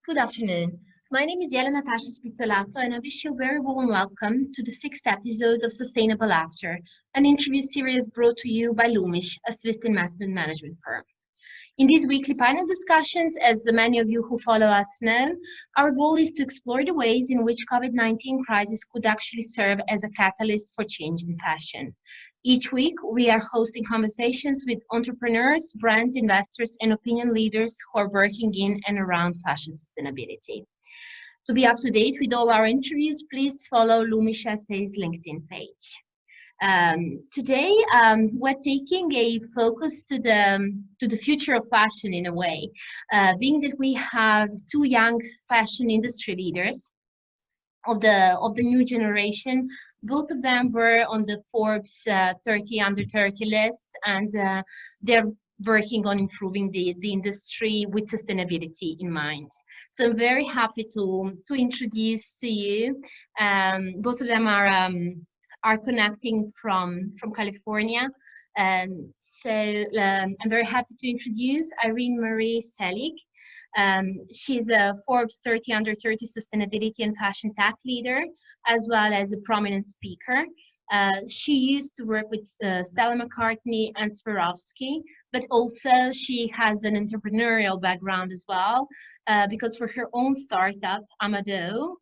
Good afternoon. My name is Jelena Tašić Pizzolato, and I wish you a very warm welcome to the sixth episode of Sustainable After, an interview series brought to you by Loomish, a Swiss investment management firm. In these weekly panel discussions, as many of you who follow us know, our goal is to explore the ways in which COVID-19 crisis could actually serve as a catalyst for change in fashion. Each week, we are hosting conversations with entrepreneurs, brands, investors, and opinion leaders who are working in and around fashion sustainability. To be up to date with all our interviews, please follow Loomish SA's LinkedIn page. Today, we're taking a focus to the future of fashion in a way, being that we have two young fashion industry leaders of the new generation. Both of them were on the Forbes 30 under 30 list, and they're working on improving the industry with sustainability in mind. So I'm very happy to introduce to you. Both of them are connecting from California. So I'm very happy to introduce Irene-Marie Seelig. She's a Forbes 30 under 30 sustainability and FashionTech leader, as well as a prominent speaker. She used to work with Stella McCartney and Swarovski, but also she has an entrepreneurial background as well, because for her own startup, Amado,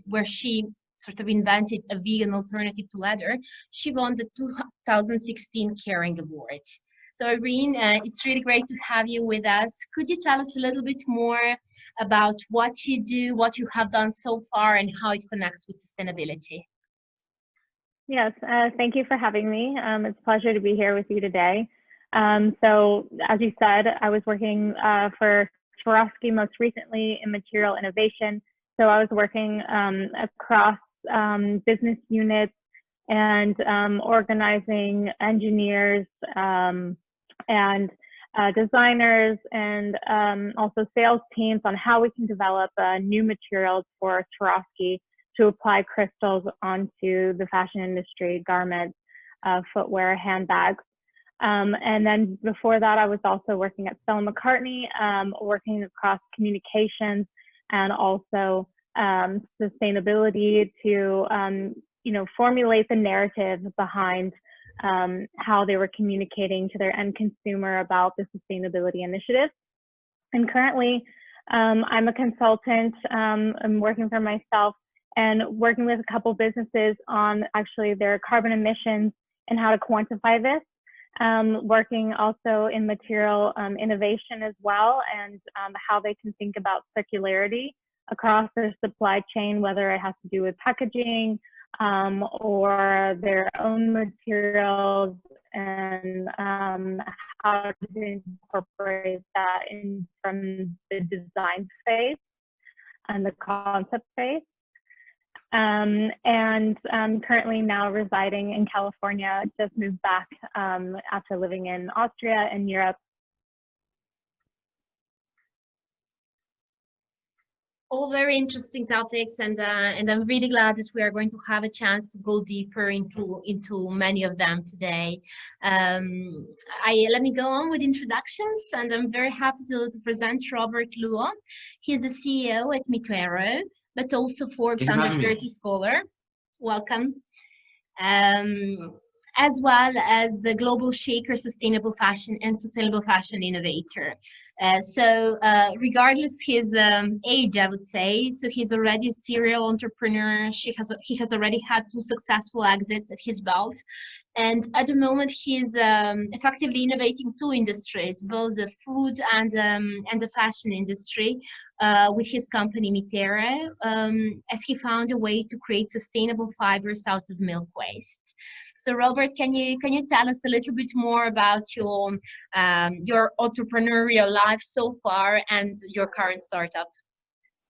where she sort of invented a vegan alternative to leather, she won the 2016 Caring Award. So Irene, it's really great to have you with us. Could you tell us a little bit more about what you do, what you have done so far, and how it connects with sustainability? Yes, thank you for having me. It's a pleasure to be here with you today. So as you said, I was working for Swarovski most recently in material innovation. So I was working across business units and organizing engineers and designers and also sales teams on how we can develop new materials for Swarovski to apply crystals onto the fashion industry, garments, footwear, handbags. And then before that, I was also working at Stella McCartney, working across communications and also sustainability to formulate the narrative behind how they were communicating to their end consumer about the sustainability initiative. And currently, I'm a consultant. I'm working for myself and working with a couple businesses on actually their carbon emissions and how to quantify this. Working also in material innovation as well, and how they can think about circularity across their supply chain, whether it has to do with packaging or their own materials, and how to incorporate that in from the design phase and the concept phase. And I'm currently now residing in California, just moved back after living in Austria and Europe. All very interesting topics, and I'm really glad that we are going to have a chance to go deeper into many of them today. Let me go on with introductions, and I'm very happy to present Robert Lin. He's the CEO at MiTerro, but also Forbes Under 30 scholar. Welcome. As well as the Global Shaker Sustainable Fashion and Sustainable Fashion Innovator. So regardless his age, I would say, so he's already a serial entrepreneur. He has already had 2 successful exits at his belt. And at the moment, he's effectively innovating 2 industries, both the food and the fashion industry, with his company MiTerro, as he found a way to create sustainable fibers out of milk waste. So Robert, can you tell us a little bit more about your entrepreneurial life so far and your current startup?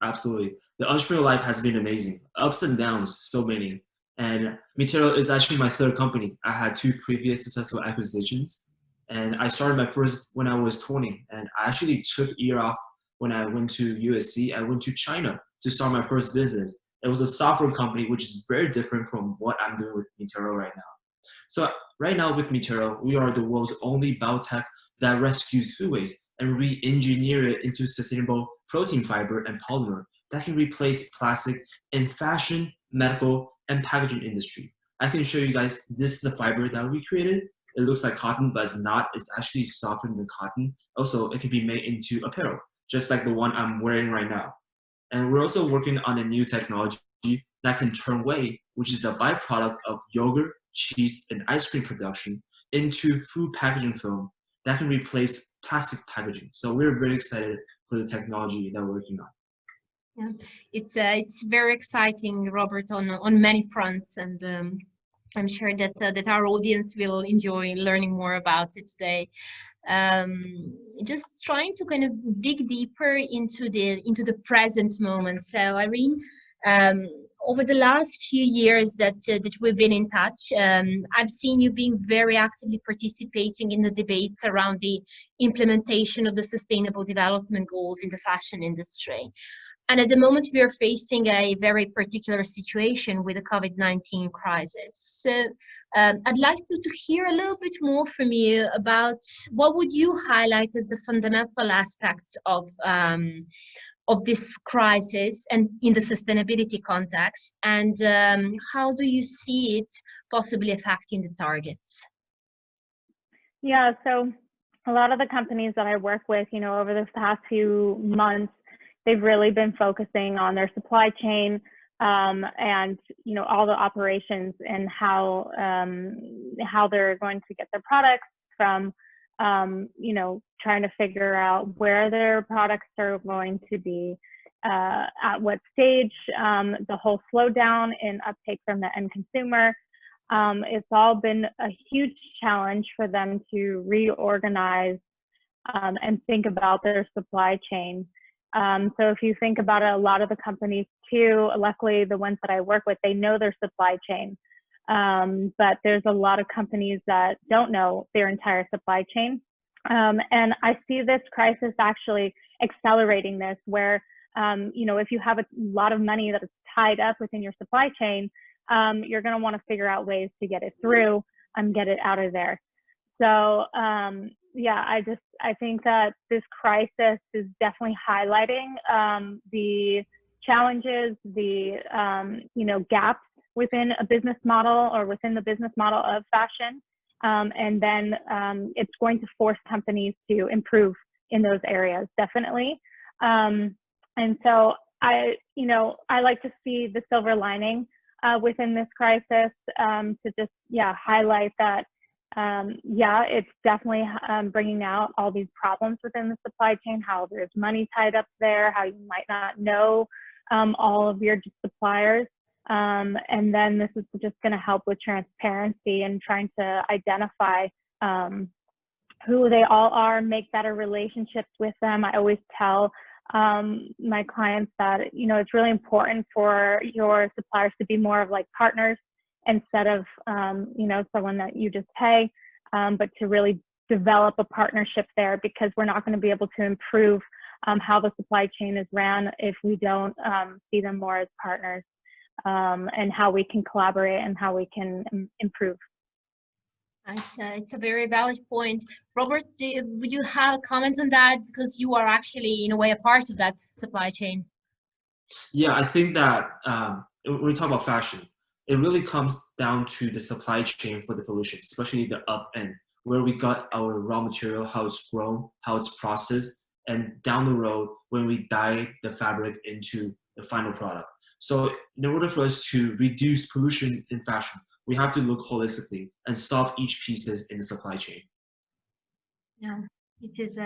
Absolutely. The entrepreneurial life has been amazing. Ups and downs, so many. And MiTerro is actually my 3rd company. I had 2 previous successful acquisitions. And I started my first when I was 20. And I actually took a year off when I went to USC. I went to China to start my first business. It was a software company, which is very different from what I'm doing with MiTerro right now. So right now with MiTerro, we are the world's only biotech that rescues food waste and re-engineer it into sustainable protein fiber and polymer that can replace plastic in fashion, medical, and packaging industry. I can show you guys, this is the fiber that we created. It looks like cotton, but it's not. It's actually softer than cotton. Also, it can be made into apparel, just like the one I'm wearing right now. And we're also working on a new technology that can turn whey, which is the byproduct of yogurt, cheese, and ice cream production, into food packaging film that can replace plastic packaging. So we're very excited for the technology that we're working on. Yeah, it's very exciting, Robert, on many fronts, and I'm sure that that our audience will enjoy learning more about it today. Just trying to kind of dig deeper into the present moment. So, Irene, over the last few years that we've been in touch, I've seen you being very actively participating in the debates around the implementation of the Sustainable Development Goals in the fashion industry. And at the moment, we are facing a very particular situation with the COVID-19 crisis. So I'd like to hear a little bit more from you about what would you highlight as the fundamental aspects of this crisis and in the sustainability context, and how do you see it possibly affecting the targets? Yeah, so a lot of the companies that I work with, over the past few months, they've really been focusing on their supply chain and all the operations and how they're going to get their products from trying to figure out where their products are going to be, at what stage, the whole slowdown in uptake from the end consumer. It's all been a huge challenge for them to reorganize and think about their supply chain. So if you think about it, a lot of the companies too, luckily the ones that I work with, they know their supply chain. But there's a lot of companies that don't know their entire supply chain. And I see this crisis actually accelerating this, where, if you have a lot of money that is tied up within your supply chain, you're going to want to figure out ways to get it through and get it out of there. So, yeah, I think that this crisis is definitely highlighting the challenges, the gaps within a business model or within the business model of fashion, and then it's going to force companies to improve in those areas, definitely. And so I like to see the silver lining within this crisis, to just highlight that. It's definitely bringing out all these problems within the supply chain, how there's money tied up there, how you might not know all of your suppliers. And then this is just going to help with transparency and trying to identify who they all are, make better relationships with them. I always tell my clients that, it's really important for your suppliers to be more of like partners instead of, someone that you just pay, but to really develop a partnership there, because we're not going to be able to improve how the supply chain is ran if we don't see them more as partners, and how we can collaborate and how we can improve. It's a very valid point. Robert, would you have a comment on that? Because you are actually, in a way, a part of that supply chain. Yeah, I think that when we talk about fashion, it really comes down to the supply chain for the pollution, especially the up end, where we got our raw material, how it's grown, how it's processed, and down the road when we dye the fabric into the final product. So in order for us to reduce pollution in fashion, we have to look holistically and solve each pieces in the supply chain. Yeah, it is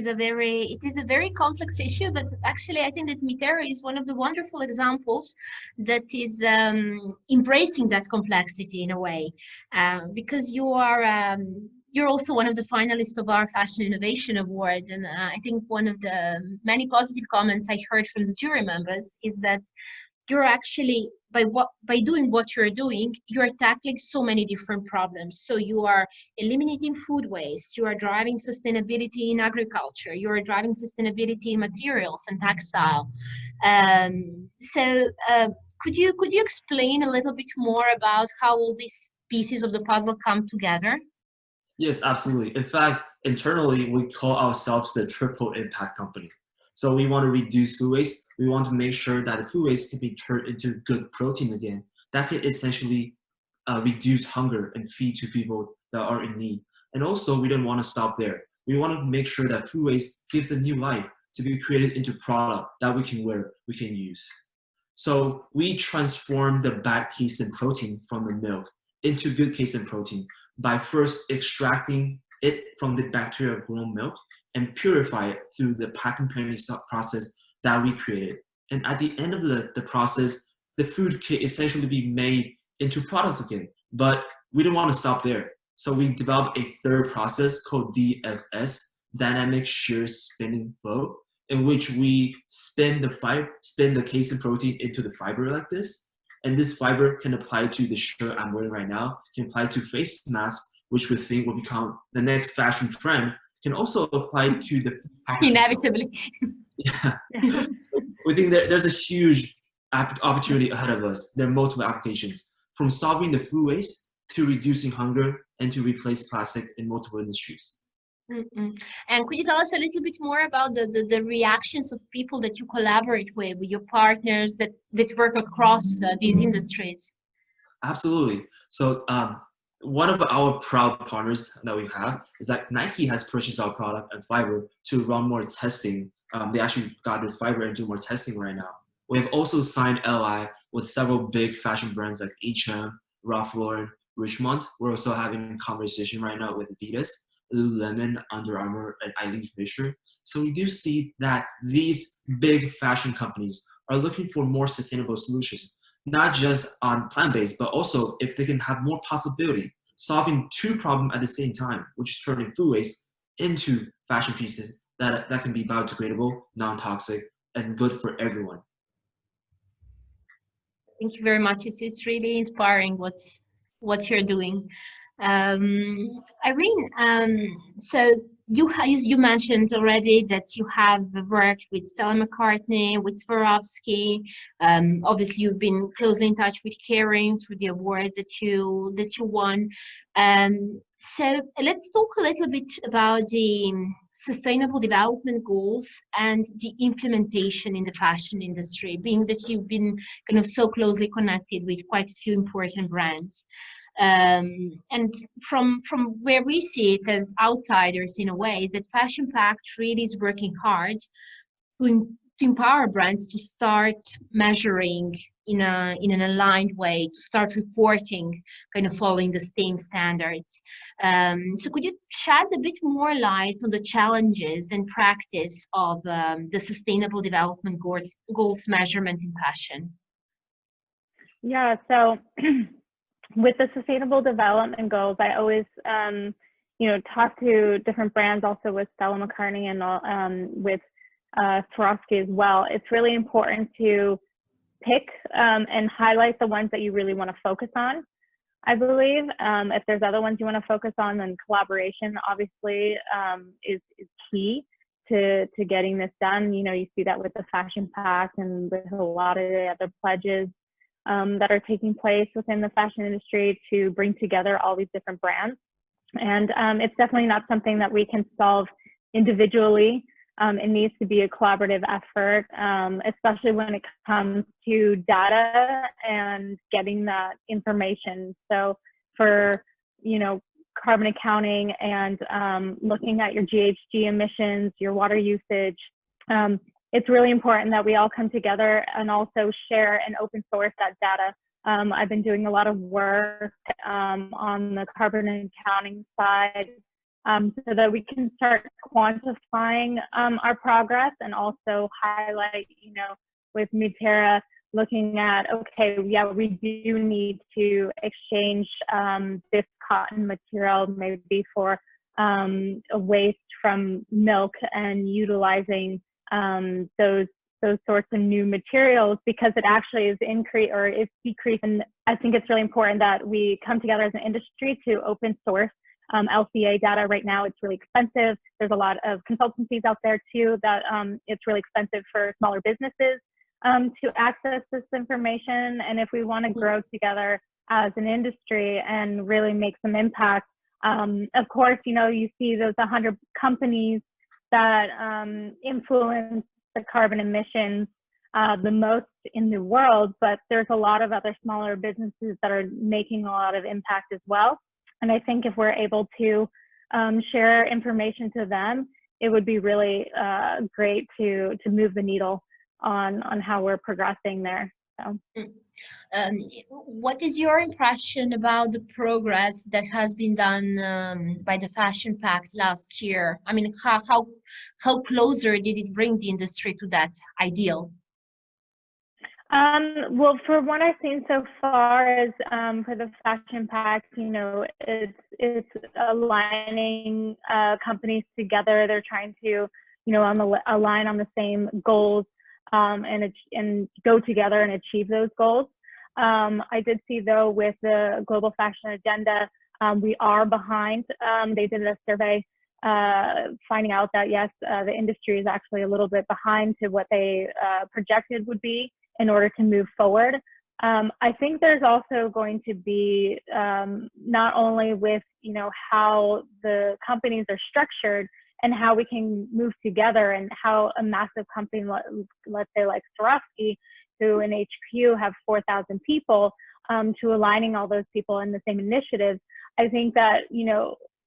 a very complex issue, but actually I think that MiTerro is one of the wonderful examples that is embracing that complexity in a way, because you're also one of the finalists of our Fashion Innovation Award, and I think one of the many positive comments I heard from the jury members is that you're actually, by doing what you're doing, you're tackling so many different problems. So you are eliminating food waste, you are driving sustainability in agriculture, you are driving sustainability in materials and textile. Could you explain a little bit more about how all these pieces of the puzzle come together? Yes, absolutely. In fact, internally, we call ourselves the triple impact company. So we want to reduce food waste. We want to make sure that the food waste can be turned into good protein again. That could essentially reduce hunger and feed to people that are in need. And also, we don't want to stop there. We want to make sure that food waste gives a new life to be created into product that we can wear, we can use. So we transform the bad casein protein from the milk into good casein protein by first extracting it from the bacteria grown milk and purify it through the packing process that we created. And at the end of the process, the food can essentially be made into products again. But we don't want to stop there. So we developed a third process called DFS, dynamic shear spinning flow, in which we spin the casein protein into the fiber like this. And this fiber can apply to the shirt I'm wearing right now, can apply to face masks, which we think will become the next fashion trend, can also apply to the inevitably. Yeah. So we think that there's a huge opportunity ahead of us. There are multiple applications, from solving the food waste to reducing hunger and to replace plastic in multiple industries. Mm-mm. And could you tell us a little bit more about the reactions of people that you collaborate with your partners that work across these industries? Absolutely. So one of our proud partners that we have is that Nike has purchased our product and fiber to run more testing. They actually got this fiber and do more testing right now. We have also signed LI with several big fashion brands like H&M, Ralph Lauren, Richmond. We're also having a conversation right now with Adidas, Lululemon, Under Armour, and Eileen Fisher. So we do see that these big fashion companies are looking for more sustainable solutions, not just on plant-based, but also if they can have more possibility, solving two problems at the same time, which is turning food waste into fashion pieces that can be biodegradable, non-toxic, and good for everyone. Thank you very much. It's really inspiring what you're doing. Irene, so you mentioned already that you have worked with Stella McCartney, with Swarovski. Obviously, you've been closely in touch with Kering through the awards that you won. So let's talk a little bit about the Sustainable Development Goals and the implementation in the fashion industry, being that you've been kind of so closely connected with quite a few important brands. And from where we see it as outsiders in a way, is that FashionTech really is working hard to empower brands to start measuring in an aligned way, to start reporting, kind of following the same standards. So could you shed a bit more light on the challenges and practice of the Sustainable Development Goals measurement in fashion? Yeah, so with the Sustainable Development Goals, I always, talk to different brands, also with Stella McCartney and with Swarovski as well. It's really important to pick and highlight the ones that you really want to focus on. I believe if there's other ones you want to focus on, then collaboration obviously is key to getting this done. You see that with the Fashion Pact and with a lot of the other pledges that are taking place within the fashion industry to bring together all these different brands. And it's definitely not something that we can solve individually. It needs to be a collaborative effort, especially when it comes to data and getting that information. So for, carbon accounting and looking at your GHG emissions, your water usage, it's really important that we all come together and also share and open source that data. I've been doing a lot of work on the carbon accounting side so that we can start quantifying our progress, and also highlight, with MiTerro, looking at, okay, yeah, we do need to exchange this cotton material maybe for a waste from milk, and utilizing those sorts of new materials, because it actually is decreasing. And I think it's really important that we come together as an industry to open source LCA data. Right now, it's really expensive. There's a lot of consultancies out there too that it's really expensive for smaller businesses to access this information. And if we want to grow together as an industry and really make some impact, Of course, you see those 100 companies that influence the carbon emissions the most in the world, but there's a lot of other smaller businesses that are making a lot of impact as well. And I think if we're able to share information to them, it would be really great to move the needle on how we're progressing there. So. What is your impression about the progress that has been done by the Fashion Pact last year? I mean, how closer did it bring the industry to that ideal? Well, for what I've seen so far is for the Fashion Pact, it's aligning companies together. They're trying to, align on the same goals and go together and achieve those goals. I did see, though, with the Global Fashion Agenda, we are behind. They did a survey finding out that, yes, the industry is actually a little bit behind to what they projected would be in order to move forward. I think there's also going to be not only with, how the companies are structured and how we can move together, and how a massive company, let's say like Swarovski, who in HQ have 4,000 people, to aligning all those people in the same initiatives. I think that,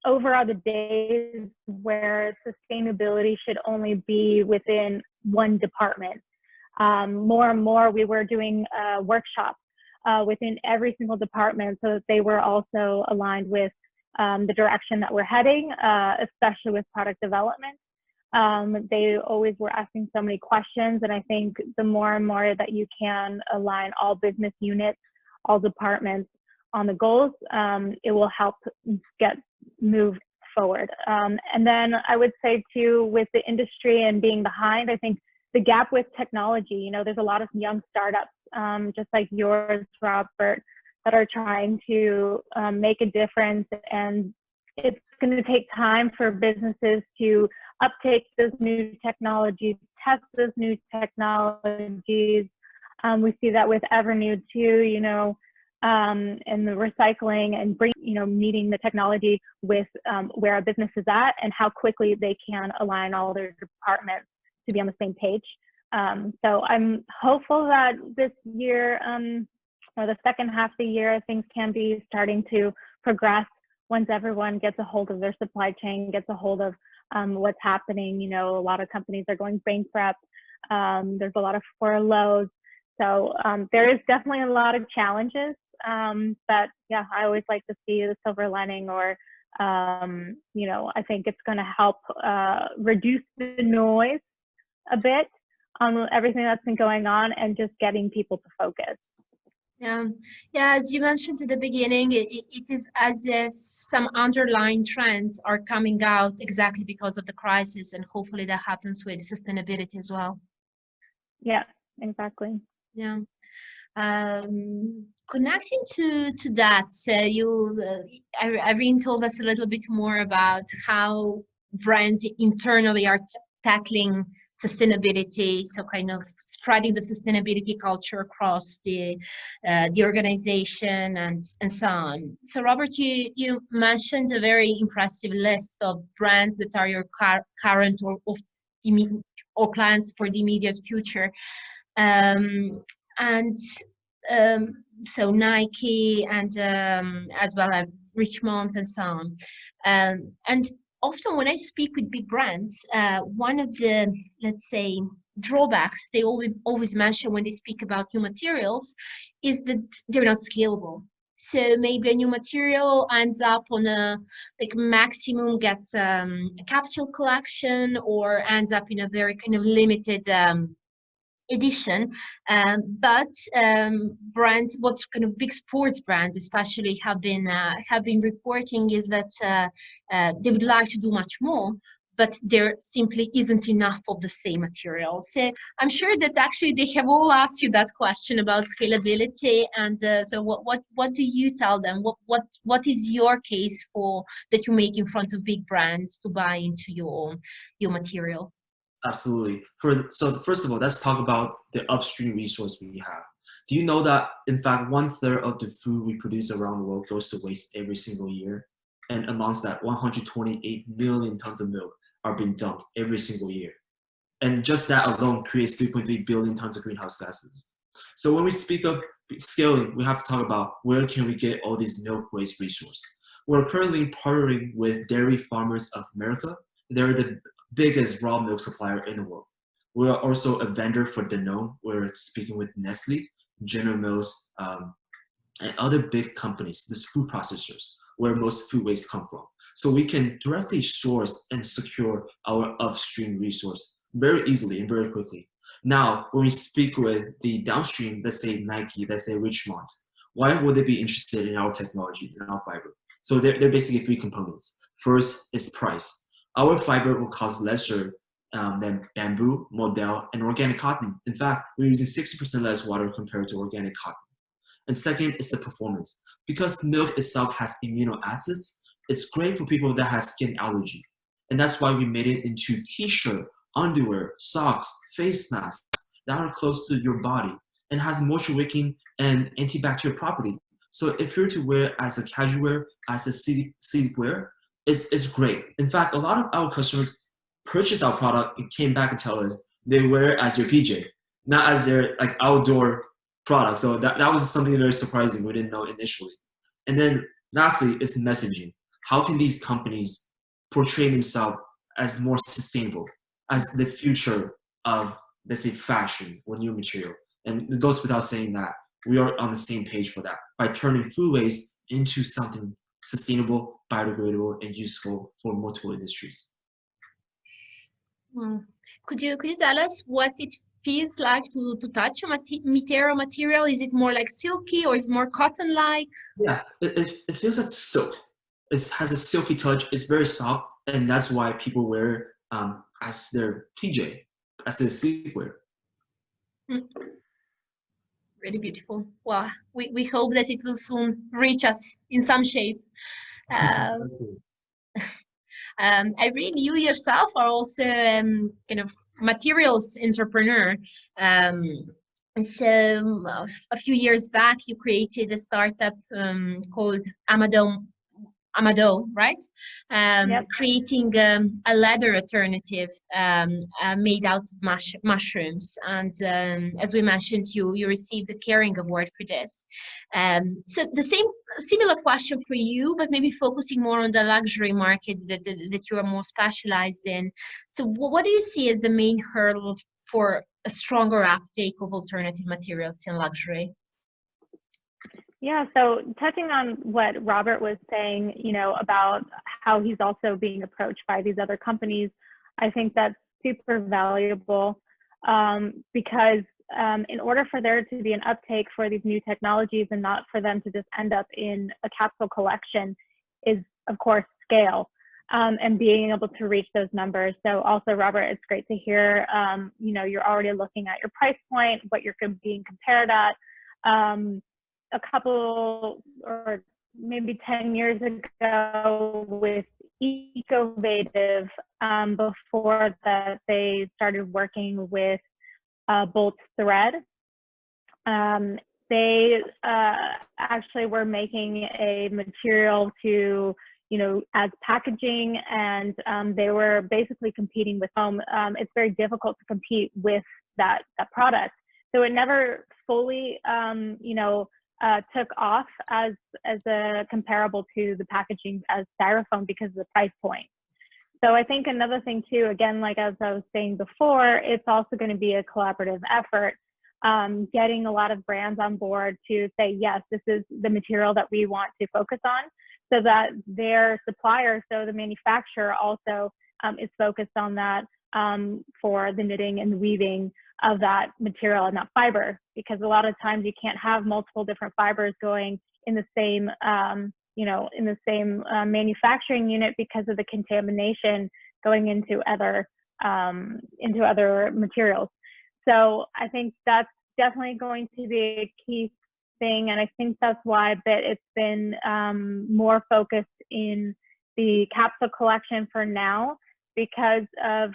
overall, the days where sustainability should only be within one department. More and more, we were doing workshops within every single department so that they were also aligned with the direction that we're heading, especially with product development. They always were asking so many questions, and I think the more and more that you can align all business units, all departments on the goals, it will help move forward. And then I would say too, with the industry and being behind, I think the gap with technology, there's a lot of young startups, just like yours, Robert, that are trying to make a difference, and it's going to take time for businesses to uptake those new technologies, test those new technologies. We see that with Evernude too, and the recycling and meeting the technology with where a business is at and how quickly they can align all their departments to be on the same page. So I'm hopeful that this year, or the second half of the year, things can be starting to progress once everyone gets a hold of their supply chain, gets a hold of what's happening. A lot of companies are going bankrupt. There's a lot of furloughs. So there is definitely a lot of challenges. But yeah, I always like to see the silver lining, or, I think it's going to help reduce the noise a bit on everything that's been going on and just getting people to focus. Yeah, as you mentioned at the beginning, it is as if some underlying trends are coming out exactly because of the crisis, and hopefully that happens with sustainability as well. Yeah, exactly. Yeah. Connecting to that, Irene told us a little bit more about how brands internally are tackling sustainability, so kind of spreading the sustainability culture across the organization and so on. So Robert, you mentioned a very impressive list of brands that are your current or clients for the immediate future, so Nike and as well as Richmond and so on, and often when I speak with big brands, one of the, let's say, drawbacks they always mention when they speak about new materials is that they're not scalable. So maybe a new material ends up on a maximum gets a capsule collection, or ends up in a very kind of limited edition, but brands, what kind of big sports brands especially have been reporting is that they would like to do much more, but there simply isn't enough of the same material. So I'm sure that actually they have all asked you that question about scalability, and so what do you tell them? What is your case for that you make in front of big brands to buy into your material? Absolutely. So first of all, let's talk about the upstream resource we have. Do you know that, in fact, 1/3 of the food we produce around the world goes to waste every single year? And amongst that, 128 million tons of milk are being dumped every single year. And just that alone creates 3.3 billion tons of greenhouse gases. So when we speak of scaling, we have to talk about where can we get all these milk waste resources. We're currently partnering with Dairy Farmers of America. They're the biggest raw milk supplier in the world. We are also a vendor for Danone. We're speaking with Nestle, General Mills, and other big companies, these food processors, where most food waste come from. So we can directly source and secure our upstream resource very easily and very quickly. Now, when we speak with the downstream, let's say Nike, let's say Richemont, why would they be interested in our technology, in our fiber? So there are basically three components. First is price. Our fiber will cost lesser than bamboo, modal, and organic cotton. In fact, we're using 60% less water compared to organic cotton. And second is the performance. Because milk itself has amino acids, it's great for people that have skin allergy. And that's why we made it into t-shirt, underwear, socks, face masks that are close to your body and has moisture wicking and antibacterial property. So if you're to wear as a casual wear, as a Seelig wear, it's great. In fact, a lot of our customers purchase our product and came back and tell us they wear it as your PJ, not as their like outdoor product. So that was something very surprising. We didn't know initially. And then lastly, it's messaging. How can these companies portray themselves as more sustainable, as the future of, let's say, fashion or new material? And it goes without saying that we are on the same page for that by turning food waste into something sustainable, biodegradable, and useful for multiple industries. Could you tell us what it feels like to touch a MiTerro material? Is it more like silky or is it more cotton-like? Yeah, it feels like silk. It has a silky touch. It's very soft, and that's why people wear it as their PJ, as their sleepwear. Really beautiful. Well, we hope that it will soon reach us in some shape. Irene, you yourself are also kind of materials entrepreneur. So a few years back, you created a startup called Amado, right? Yep. Creating a leather alternative made out of mushrooms. And as we mentioned, you received the Caring Award for this. So similar question for you, but maybe focusing more on the luxury markets that you are more specialized in. So what do you see as the main hurdle for a stronger uptake of alternative materials in luxury? Yeah, so touching on what Robert was saying, about how he's also being approached by these other companies, I think that's super valuable because in order for there to be an uptake for these new technologies and not for them to just end up in a capsule collection is, of course, scale and being able to reach those numbers. So also, Robert, it's great to hear, you're already looking at your price point, what you're being compared at. A couple or maybe 10 years ago with Ecovative, before that they started working with Bolt Thread. They actually were making a material to, as packaging, and they were basically competing with foam. It's very difficult to compete with that product. So it never fully, took off as a comparable to the packaging as styrofoam because of the price point. So I think another thing too, again, like as I was saying before, it's also going to be a collaborative effort, getting a lot of brands on board to say, yes, this is the material that we want to focus on, so that their supplier, so the manufacturer also is focused on that for the knitting and the weaving of that material and that fiber, because a lot of times you can't have multiple different fibers going in the same, manufacturing unit because of the contamination going into other materials. So I think that's definitely going to be a key thing, and I think that's why it's been more focused in the capsule collection for now, because of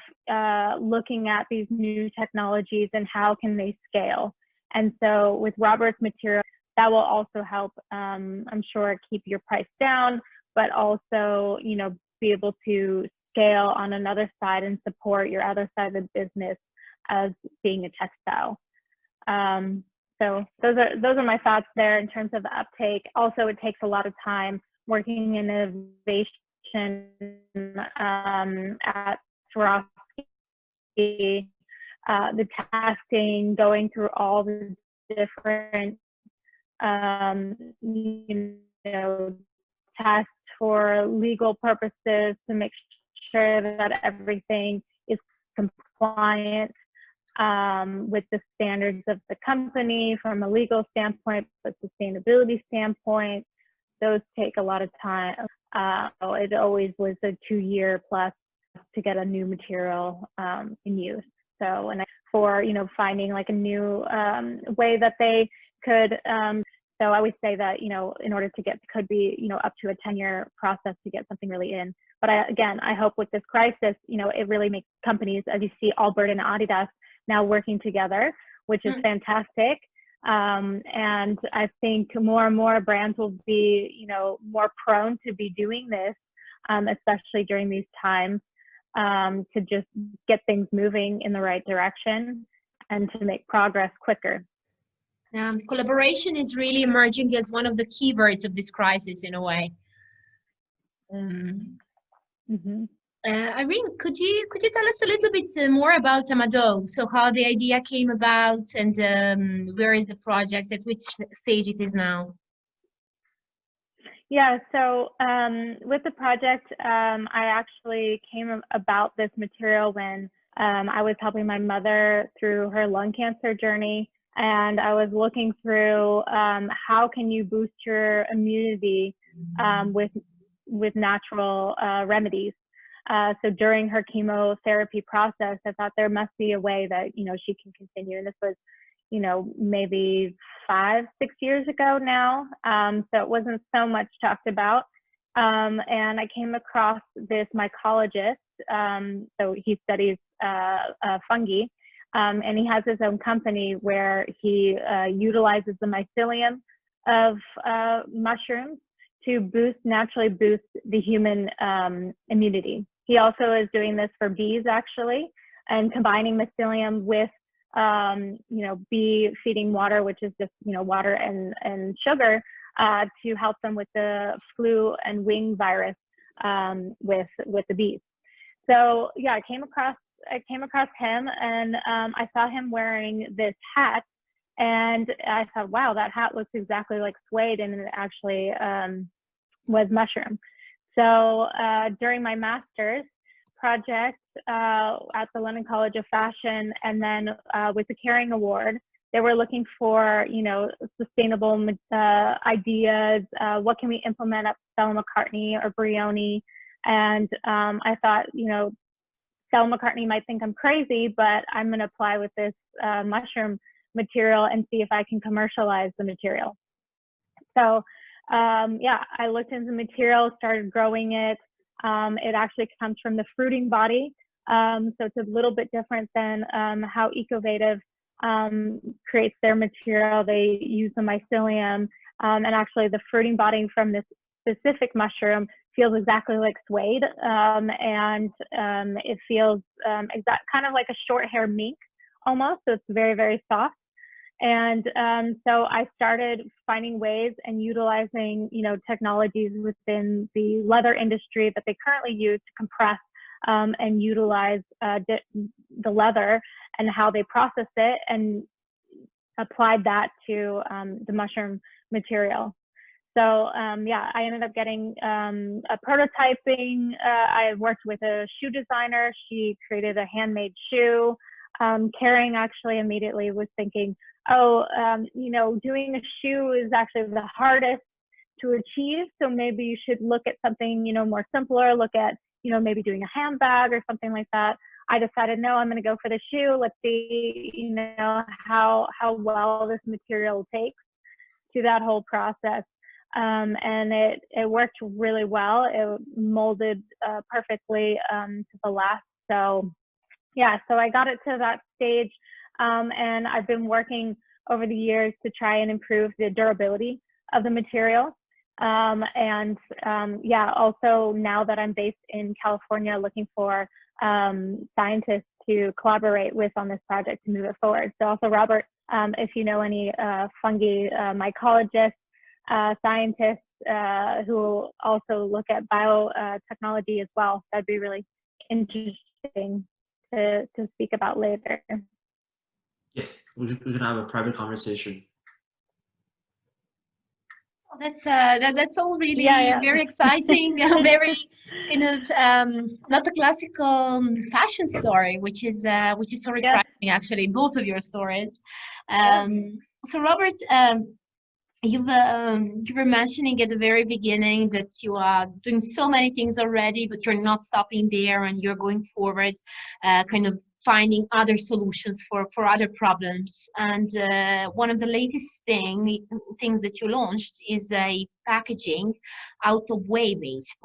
looking at these new technologies and how can they scale. And so with Robert's material, that will also help, I'm sure, keep your price down, but also, you know, be able to scale on another side and support your other side of the business as being a textile. So those are my thoughts there in terms of the uptake. Also, it takes a lot of time working in innovation at Swarovski. The testing, going through all the different you know, tests for legal purposes to make sure that everything is compliant with the standards of the company from a legal standpoint, but sustainability standpoint. Those take a lot of time. It always was a 2-year plus to get a new material in use. So, and for, you know, finding like a new way that they could, so I would say that, you know, in order to get, could be, you know, up to a 10-year process to get something really in. But again, I hope with this crisis, you know, it really makes companies, as you see, Allbirds and Adidas now working together, which is fantastic. And I think more and more brands will be, you know, more prone to be doing this, especially during these times, to just get things moving in the right direction and to make progress quicker. Collaboration is really emerging as one of the keywords of this crisis in a way. Irene, could you tell us a little bit more about Amado? So how the idea came about, and where is the project, at which stage it is now? Yeah, so with the project, I actually came about this material when I was helping my mother through her lung cancer journey, and I was looking through how can you boost your immunity with natural remedies. So during her chemotherapy process, I thought there must be a way that, you know, she can continue. And this was, you know, maybe 5-6 years ago now. So it wasn't so much talked about. And I came across this mycologist. So he studies fungi, and he has his own company where he utilizes the mycelium of mushrooms to naturally boost the human immunity. He also is doing this for bees, actually, and combining mycelium with, you know, bee feeding water, which is just, you know, water and sugar, to help them with the flu and wing virus with the bees. So yeah, I came across him, and I saw him wearing this hat, and I thought, wow, that hat looks exactly like suede, and it actually was mushroom. So during my master's project at the London College of Fashion, and then with the Caring Award, they were looking for, you know, sustainable ideas. What can we implement at Stella McCartney or Brioni? And I thought, you know, Stella McCartney might think I'm crazy, but I'm going to apply with this mushroom material and see if I can commercialize the material. So yeah, I looked into the material, started growing it. It actually comes from the fruiting body. So it's a little bit different than how Ecovative creates their material. They use the mycelium, and actually the fruiting body from this specific mushroom feels exactly like suede, and it feels kind of like a short hair mink almost. So it's very, very soft. And so I started finding ways and utilizing, you know, technologies within the leather industry that they currently use to compress and utilize the leather and how they process it, and applied that to the mushroom material. So yeah, I ended up getting a prototyping. I worked with a shoe designer. She created a handmade shoe. Caring actually immediately was thinking, oh, you know, doing a shoe is actually the hardest to achieve. So maybe you should look at something, you know, more simpler, look at, you know, maybe doing a handbag or something like that. I decided, no, I'm going to go for the shoe. Let's see, you know, how well this material takes to that whole process. And it worked really well. It molded perfectly to the last. So yeah, so I got it to that stage, and I've been working over the years to try and improve the durability of the material. Yeah, also now that I'm based in California, looking for scientists to collaborate with on this project to move it forward. So also, Robert, if you know any fungi mycologists, scientists who also look at biotechnology as well, that'd be really interesting to speak about later. Yes, we're gonna have a private conversation. That's all really very exciting, very kind of not the classical fashion story, which is so refreshing actually, both of your stories. So Robert, you were mentioning at the very beginning that you are doing so many things already, but you're not stopping there, and you're going forward, kind of finding other solutions for other problems. And one of the latest things that you launched is a packaging out of waste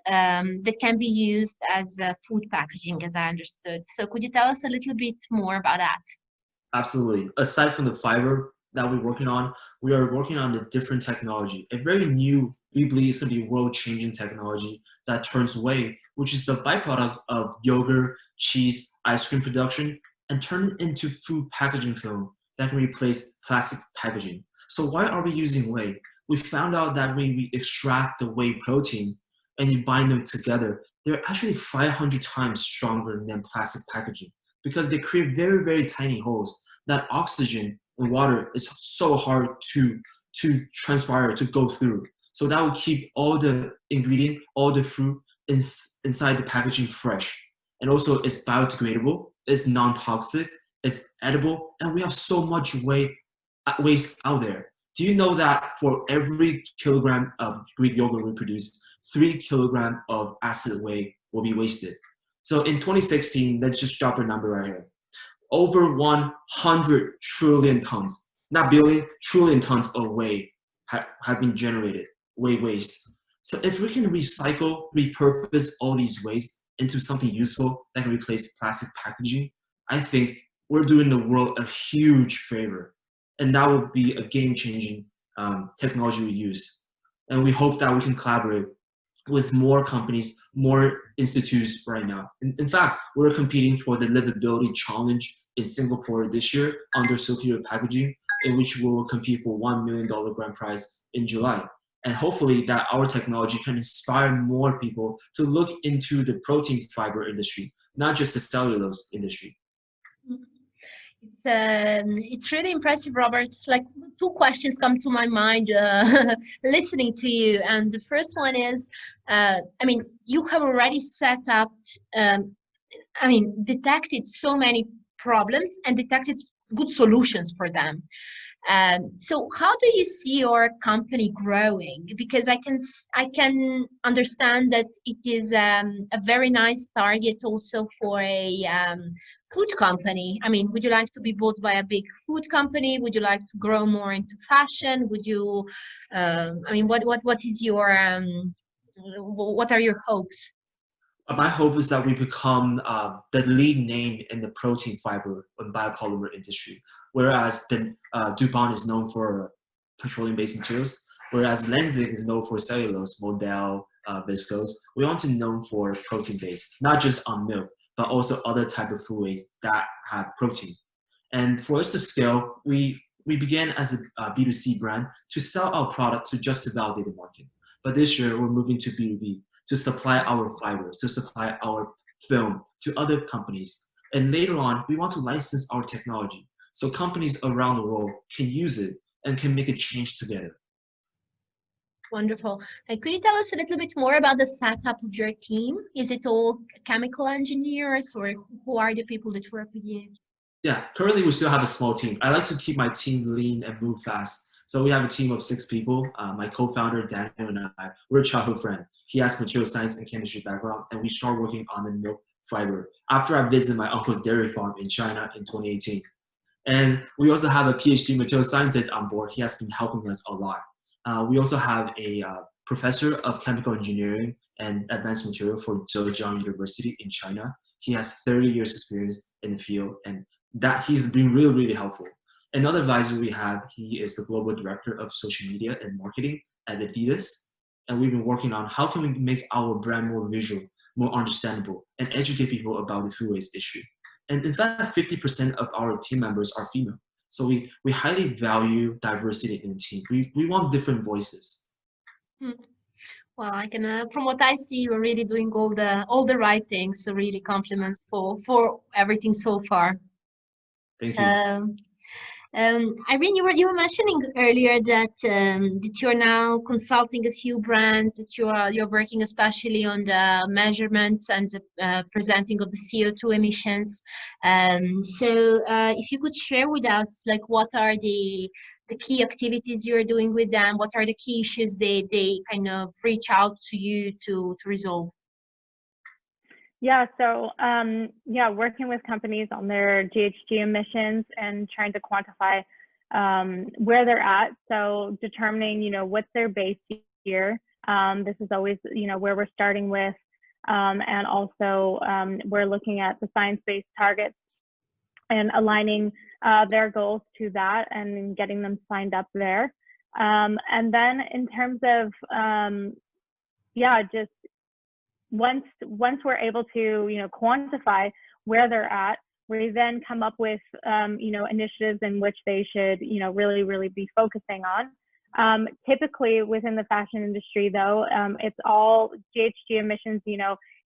that can be used as food packaging, as I understood. So could you tell us a little bit more about that? Absolutely. Aside from the fiber that we're working on, we are working on a different technology, a very new, we believe it's going to be world-changing technology that turns whey, which is the byproduct of yogurt, cheese, ice cream production, and turn it into food packaging film that can replace plastic packaging. So why are we using whey? We found out that when we extract the whey protein and you bind them together, they're actually 500 times stronger than plastic packaging because they create very, very tiny holes that oxygen and water is so hard to transpire, to go through. So that will keep all the ingredient, all the fruit inside the packaging fresh. And also it's biodegradable, it's non-toxic, it's edible, and we have so much waste out there. Do you know that for every kilogram of Greek yogurt we produce, 3 kilograms of acid whey will be wasted? So in 2016, let's just drop a number right here. Over 100 trillion tons, not billion, trillion tons of whey have been generated, whey waste. So if we can recycle, repurpose all these waste into something useful that can replace plastic packaging, I think we're doing the world a huge favor. And that would be a game-changing technology we use. And we hope that we can collaborate with more companies, more institutes right now. In fact, we're competing for the Livability Challenge in Singapore this year under circular packaging, in which we will compete for $1 million grand prize in July. And hopefully that our technology can inspire more people to look into the protein fiber industry, not just the cellulose industry. It's really impressive, Robert. Like, 2 questions come to my mind listening to you, and the first one is, I mean, you have already set up, detected so many problems and detected good solutions for them. So how do you see your company growing? Because I can understand that it is a very nice target also for a food company. I mean, would you like to be bought by a big food company? Would you like to grow more into fashion? Would you? What is your what are your hopes? My hope is that we become the lead name in the protein fiber and biopolymer industry. Whereas DuPont is known for petroleum-based materials, whereas Lenzing is known for cellulose, Model, viscose. We want to known for protein-based, not just on milk, but also other type of food waste that have protein. And for us to scale, we began as a B2C brand to sell our product to just to validate the market. But this year, we're moving to B2B to supply our fibers, to supply our film to other companies. And later on, we want to license our technology so companies around the world can use it and can make a change together. Wonderful. And could you tell us a little bit more about the setup of your team? Is it all chemical engineers, or who are the people that work with you? Yeah, currently we still have a small team. I like to keep my team lean and move fast. So we have a team of 6 people. My co-founder, Daniel, and I, we're a childhood friend. He has material science and chemistry background, and we started working on the milk fiber after I visited my uncle's dairy farm in China in 2018. And we also have a PhD material scientist on board. He has been helping us a lot. We also have a professor of chemical engineering and advanced material for Zhejiang University in China. He has 30 years experience in the field, and that he's been really, really helpful. Another advisor we have, he is the global director of social media and marketing at Adidas, and we've been working on how can we make our brand more visual, more understandable, and educate people about the food waste issue. And in fact, 50% of our team members are female. So we highly value diversity in the team. We want different voices. Hmm. Well, I can, from what I see, you're really doing all the right things. So really compliments for everything so far. Thank you. Irene, you were mentioning earlier that that you're now consulting a few brands, that you're working especially on the measurements and the presenting of the CO2 emissions. So if you could share with us, like, what are the key activities you're doing with them? What are the key issues they kind of reach out to you to resolve? Yeah, so working with companies on their GHG emissions and trying to quantify where they're at. So determining, what's their base year. This is always, where we're starting with, and also we're looking at the science-based targets and aligning their goals to that and getting them signed up there. And then in terms of, just once we're able to quantify where they're at, we then come up with initiatives in which they should really be focusing on. Typically within the fashion industry, though, it's all GHG emissions,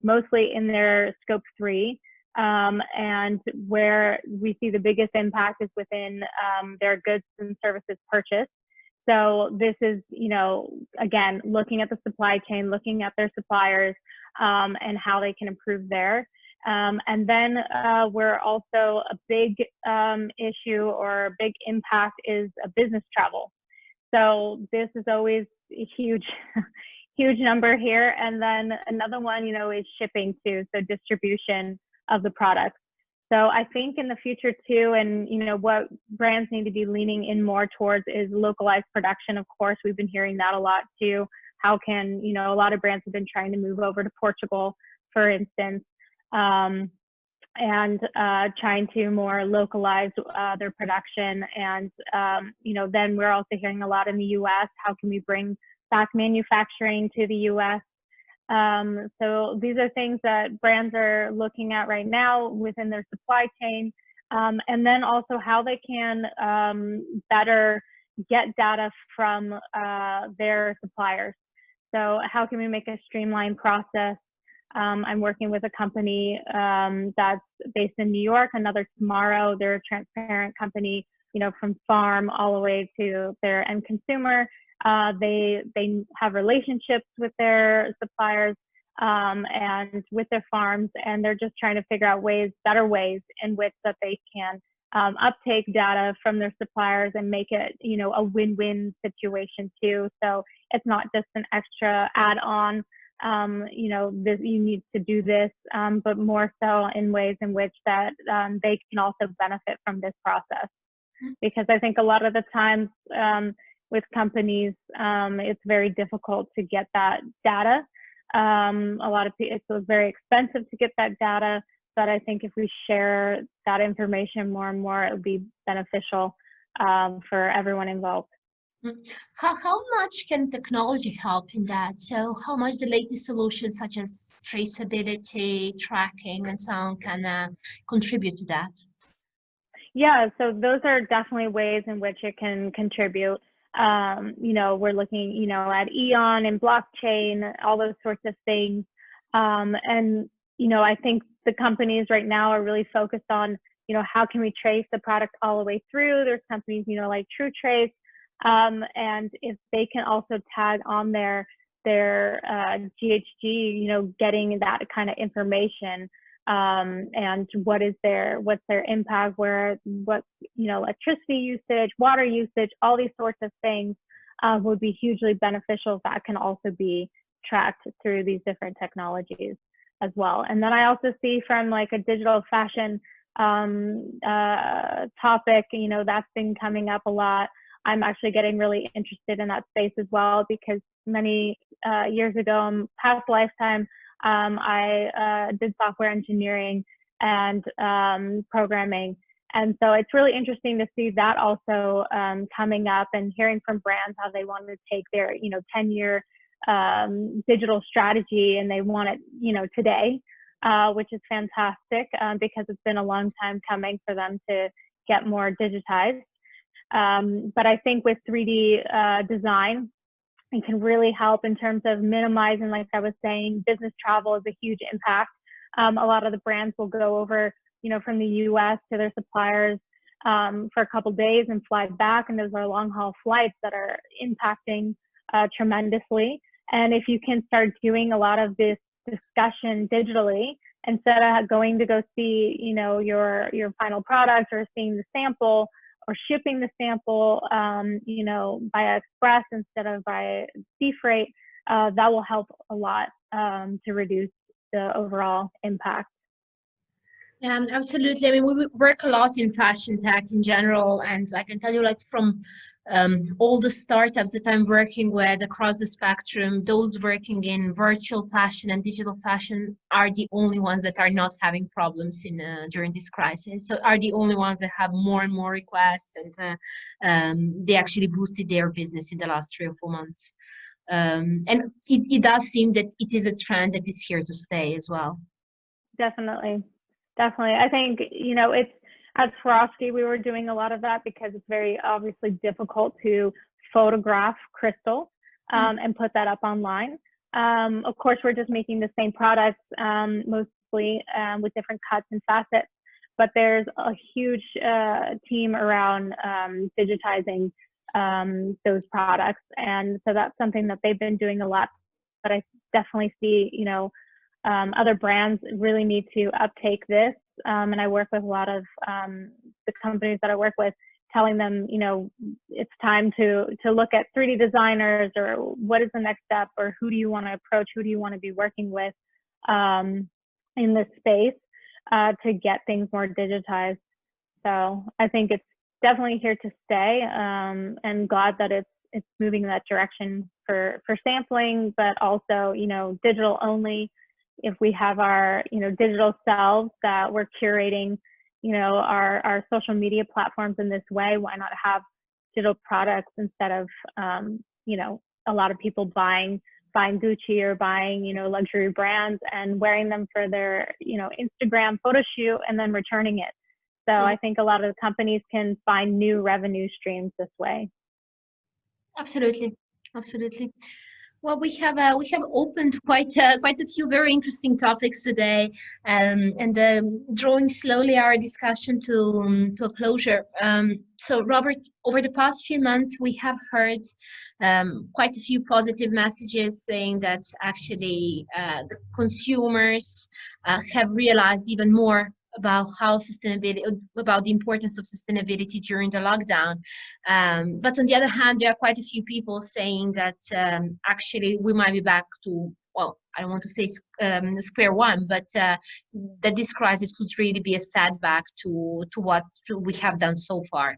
mostly in their scope 3, and where we see the biggest impact is within their goods and services purchased. So this is, again, looking at the supply chain, looking at their suppliers, and how they can improve there. And then we're also a big issue or a big impact is a business travel. So this is always a huge, huge number here. And then another one, is shipping too, so distribution of the products. So I think in the future too, and what brands need to be leaning in more towards is localized production. Of course, we've been hearing that a lot too. How can, a lot of brands have been trying to move over to Portugal, for instance, and trying to more localize their production. And, then we're also hearing a lot in the US, how can we bring back manufacturing to the US? So these are things that brands are looking at right now within their supply chain. And then also how they can better get data from their suppliers. So how can we make a streamlined process? I'm working with a company that's based in New York, another Tomorrow. They're a transparent company, from farm all the way to their end consumer. They have relationships with their suppliers and with their farms, and they're just trying to figure out better ways in which that they can uptake data from their suppliers and make it, a win-win situation too. So it's not just an extra add-on, this, you need to do this, but more so in ways in which that they can also benefit from this process. Because I think a lot of the times with companies, it's very difficult to get that data. A lot of people, it's very expensive to get that data, but I think if we share that information more and more, it would be beneficial for everyone involved. How much can technology help in that? So how much the latest solutions such as traceability, tracking, and so on can contribute to that? Yeah, so those are definitely ways in which it can contribute. We're looking, at Eon and blockchain, all those sorts of things. And, I think the companies right now are really focused on, how can we trace the product all the way through? There's companies, like TrueTrace, and if they can also tag on their GHG, getting that kind of information, and what's their impact, what electricity usage, water usage, all these sorts of things would be hugely beneficial. That can also be tracked through these different technologies as well. And then I also see from like a digital fashion topic, that's been coming up a lot. I'm actually getting really interested in that space as well, because many years ago, in past lifetime, I did software engineering and programming. And so it's really interesting to see that also coming up, and hearing from brands how they want to take their 10-year digital strategy and they want it today, which is fantastic, because it's been a long time coming for them to get more digitized. But I think with 3D design, it can really help in terms of minimizing, like I was saying, business travel is a huge impact. A lot of the brands will go over, from the US to their suppliers for a couple of days and fly back. And those are long haul flights that are impacting tremendously. And if you can start doing a lot of this discussion digitally, instead of going to go see, your final product or seeing the sample or shipping the sample, by express instead of by sea freight, that will help a lot to reduce the overall impact. Yeah, absolutely. I mean, we work a lot in fashion tech in general, and I can tell you, like, from all the startups that I'm working with across the spectrum, those working in virtual fashion and digital fashion are the only ones that are not having problems during this crisis. So are the only ones that have more and more requests, and they actually boosted their business in the last 3 or 4 months. And it does seem that it is a trend that is here to stay as well. Definitely. I think, it's, at Swarovski, we were doing a lot of that because it's very obviously difficult to photograph crystal and put that up online. Of course, we're just making the same products, mostly with different cuts and facets, but there's a huge team around digitizing those products. And so that's something that they've been doing a lot. But I definitely see, other brands really need to uptake this. And I work with a lot of the companies that I work with, telling them, it's time to look at 3D designers, or what is the next step, or who do you want to approach, who do you want to be working with in this space to get things more digitized. So I think it's definitely here to stay, and glad that it's moving in that direction for sampling, but also, digital only. If we have our, digital selves that we're curating, our social media platforms in this way, why not have digital products instead of, a lot of people buying Gucci or buying, luxury brands and wearing them for their, Instagram photo shoot and then returning it. So I think a lot of the companies can find new revenue streams this way. Absolutely. Well, we have opened quite a few very interesting topics today, and drawing slowly our discussion to a closure. So, Robert, over the past few months, we have heard quite a few positive messages saying that actually the consumers have realized even more about about the importance of sustainability during the lockdown. But on the other hand, there are quite a few people saying that actually we might be back to, well, I don't want to say square one, but that this crisis could really be a setback to what we have done so far.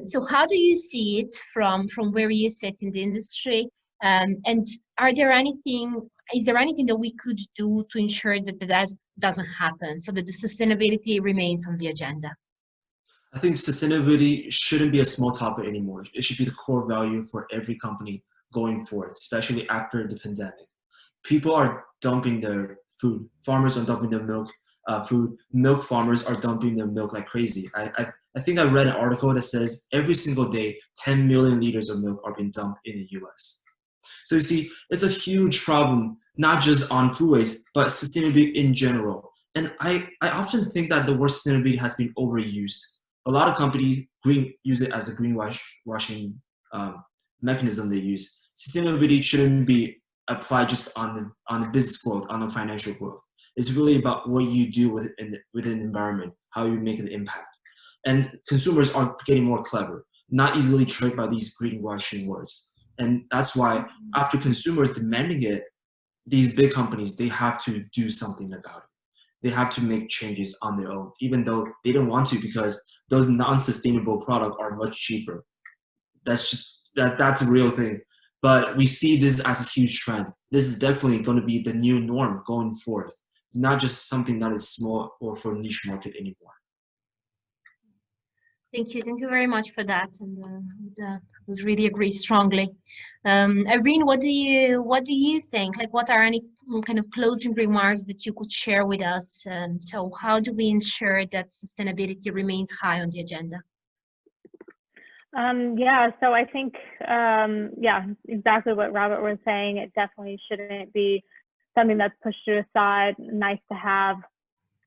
So how do you see it from where you sit in the industry? And is there anything that we could do to ensure that doesn't happen, so that the sustainability remains on the agenda? I think sustainability shouldn't be a small topic anymore. It should be the core value for every company going forward, especially after the pandemic. People are dumping their food. Farmers are dumping their food. Milk farmers are dumping their milk like crazy. I think I read an article that says every single day, 10 million liters of milk are being dumped in the US. So you see, it's a huge problem, not just on food waste, but sustainability in general. And I often think that the word sustainability has been overused. A lot of companies use it as a greenwashing mechanism they use. Sustainability shouldn't be applied just on the business growth, on the financial growth. It's really about what you do within the environment, how you make an impact. And consumers are getting more clever, not easily tricked by these greenwashing words. And that's why after consumers demanding it, these big companies, they have to do something about it. They have to make changes on their own, even though they don't want to, because those non-sustainable products are much cheaper. That's a real thing. But we see this as a huge trend. This is definitely going to be the new norm going forth, not just something that is small or for niche market anymore. Thank you very much for that, and would really agree strongly. Irene, what do you think? Like, what are any kind of closing remarks that you could share with us? And so, how do we ensure that sustainability remains high on the agenda? Yeah, so I think, yeah, exactly what Robert was saying. It definitely shouldn't be something that's pushed to the side, nice to have.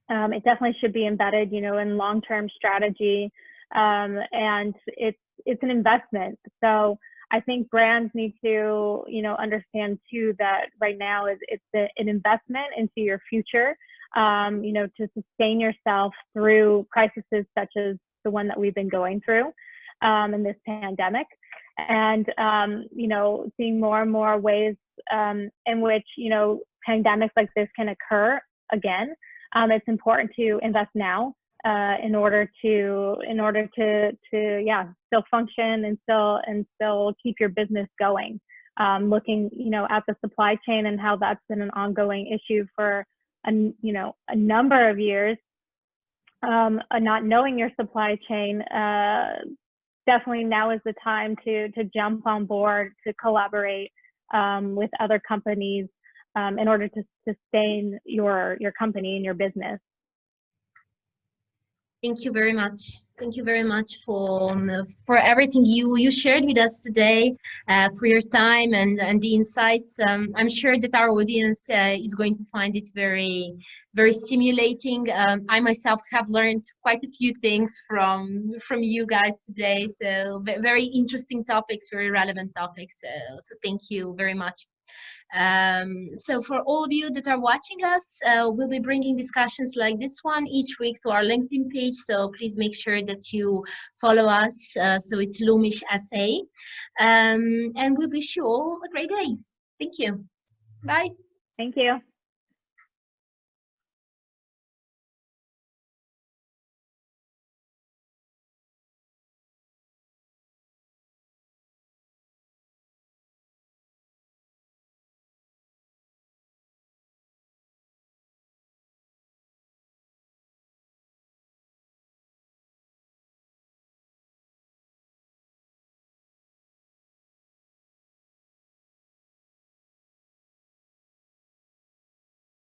It definitely should be embedded, you know, in long-term strategy, and it's an investment. So I think brands need to, you know, understand too that right now it's an investment into your future, you know, to sustain yourself through crises such as the one that we've been going through in this pandemic, and you know, seeing more and more ways in which, you know, pandemics like this can occur again. It's important to invest now in order to yeah, still function and still keep your business going. Looking, you know, at the supply chain and how that's been an ongoing issue for you know, a number of years. Not knowing your supply chain, definitely now is the time to jump on board, to collaborate with other companies in order to sustain your company and your business. Thank you very much. Thank you very much for everything you shared with us today, for your time and the insights. I'm sure that our audience is going to find it very, very stimulating. I myself have learned quite a few things from you guys today. So very interesting topics, very relevant topics. So thank you very much. So for all of you that are watching us, we'll be bringing discussions like this one each week to our LinkedIn page. So please make sure that you follow us. So it's Loomish SA. And we wish you all a great day. Thank you. Bye. Thank you.